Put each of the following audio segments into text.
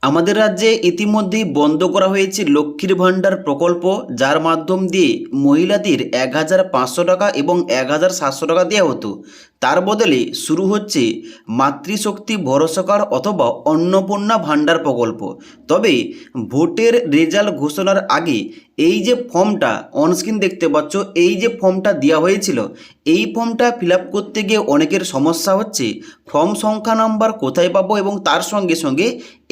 আমাদের রাজ্যে ইতিমধ্যেই বন্ধ করা হয়েছে লক্ষ্মীর ভাণ্ডার প্রকল্প, যার মাধ্যম দিয়ে মহিলাদের ১,৫০০ টাকা এবং ১,৭০০ টাকা দেওয়া হতো। তার বদলে শুরু হচ্ছে মাতৃশক্তি ভরসা কার্ড অথবা অন্নপূর্ণা ভাণ্ডার প্রকল্প। তবে ভোটের রেজাল্ট ঘোষণার আগে এই যে ফর্মটা অনস্ক্রিন দেখতে পাচ্ছ, এই যে ফর্মটা দেওয়া হয়েছিল, এই ফর্মটা ফিল আপ করতে গিয়ে অনেকের সমস্যা হচ্ছে। ফর্ম সংখ্যা নাম্বার কোথায় পাবো এবং তার সঙ্গে সঙ্গে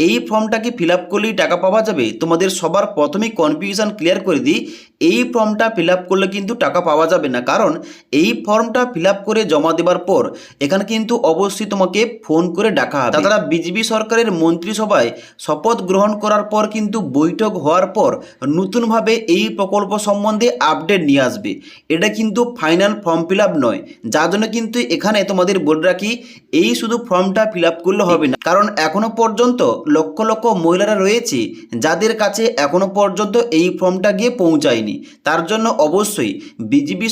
এই ফর্মটাকে ফিল আপ করলেই টাকা পাওয়া যাবে? তোমাদের সবার প্রথমেই কনফিউশন ক্লিয়ার করে দিই, এই ফর্মটা ফিল আপ করলে কিন্তু টাকা পাওয়া যাবে না। কারণ এই ফর্মটা ফিল আপ করে জমা দেওয়ার পর এখানে কিন্তু অবশ্যই তোমাকে ফোন করে ডাকা হবে। তাছাড়া বিজেপি সরকারের মন্ত্রিসভায় শপথ গ্রহণ করার পর কিন্তু বৈঠক হওয়ার পর নতুনভাবে এই প্রকল্প সম্বন্ধে আপডেট নিয়ে আসবে। এটা কিন্তু ফাইনাল ফর্ম ফিল আপ নয়, যার জন্য কিন্তু এখানে তোমাদের বলে রাখি, এই শুধু ফর্মটা ফিল আপ করলে হবে না। কারণ এখনো পর্যন্ত লক্ষ লক্ষ মহিলারা রয়েছে যাদের কাছে এখনো পর্যন্ত এই ফর্মটা গিয়ে পৌঁছায়নি। তার জন্য অবশ্যই বিজেপি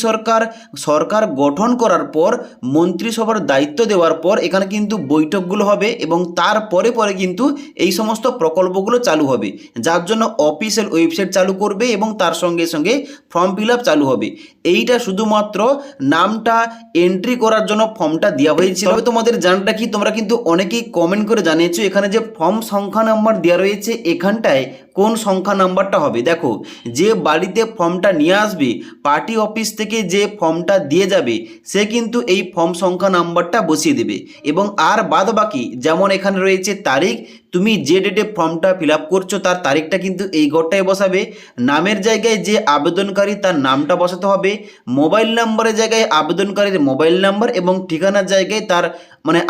সরকার গঠন করার পর মন্ত্রিসভার দায়িত্ব দেওয়ার পর এখানে কিন্তু বৈঠকগুলো হবে এবং তারপরে পরে কিন্তু এই সমস্ত প্রকল্পগুলো চালু হবে, যার জন্য অফিসিয়াল ওয়েবসাইট চালু করবে এবং তার সঙ্গে সঙ্গে ফর্ম ফিল আপ চালু হবে। এইটা শুধুমাত্র নামটা এন্ট্রি করার জন্য ফর্মটা দেওয়া হয়েছিল। তবে তোমাদের জানাটা কি, তোমরা কিন্তু অনেকেই কমেন্ট করে জানিয়েছো এখানে যে ফর্ম সংখ্যা নাম্বার দেওয়া রয়েছে এখানটায় কোন সংখ্যা নাম্বারটা হবে। দেখো, যে বাড়িতে ফর্মটা নিয়ে আসবে পার্টি অফিস থেকে যে ফর্মটা দিয়ে যাবে সে কিন্তু এই ফর্ম সংখ্যা নাম্বারটা বসিয়ে দেবে এবং আর বাদ বাকি যেমন এখানে রয়েছে তারিখ, তুমি যে ডেটে ফর্মটা ফিল আপ করছো তার তারিখটা কিন্তু এই ঘরটায় বসাবে। নামের জায়গায় যে আবেদনকারী তার নামটা বসাতে হবে, মোবাইল নাম্বারের জায়গায় আবেদনকারীর মোবাইল নাম্বার এবং ঠিকানার জায়গায় তার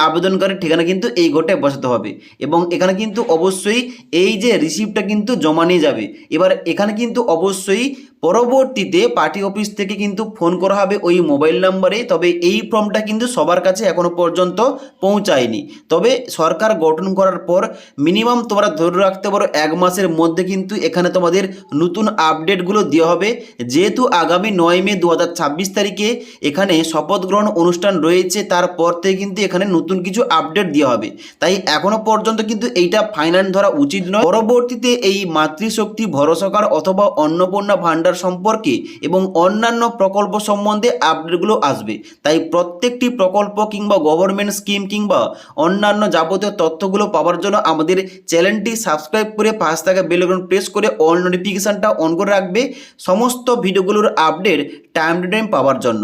আবেদনকারীর ঠিকানা কিন্তু এই ঘরটায় বসাতে হবে। এবং এখানে কিন্তু অবশ্যই এই যে রিসিপ্টটা কিন্তু জমা নিয়ে যাবে। এবার এখানে কিন্তু অবশ্যই পরবর্তীতে পার্টি অফিস থেকে কিন্তু ফোন করা হবে ওই মোবাইল নাম্বারে। তবে এই ফর্মটা কিন্তু সবার কাছে এখনো পর্যন্ত পৌঁছায়নি। তবে সরকার গঠন করার পর মিনিমাম তোমরা ধরে রাখতে পারো 1 মাসের মধ্যে কিন্তু এখানে তোমাদের নতুন আপডেটগুলো দেওয়া হবে। যেহেতু আগামী 9 মে 2026 তারিখে এখানে শপথ গ্রহণ অনুষ্ঠান রয়েছে, তারপর থেকে কিন্তু এখানে নতুন কিছু আপডেট দেওয়া হবে। তাই এখনো পর্যন্ত কিন্তু এইটা ফাইনাল ধরা উচিত নয়। পরবর্তীতে এই মাতৃশক্তি ভরসা কার্ড অথবা অন্নপূর্ণা ভাণ্ডার সম্পর্কে এবং অন্যান্য প্রকল্প সম্বন্ধে আপডেটগুলো আসবে। তাই প্রত্যেকটি প্রকল্প কিংবা গভর্নমেন্ট স্কিম কিংবা অন্যান্য যাবতীয় তথ্যগুলো পাওয়ার জন্য আমাদের চ্যানেলটি সাবস্ক্রাইব করে পাশে থাকা বেল আইকন প্রেস করে অল নোটিফিকেশানটা অন করে রাখবে সমস্ত ভিডিওগুলোর আপডেট টাইম টু টাইম পাওয়ার জন্য।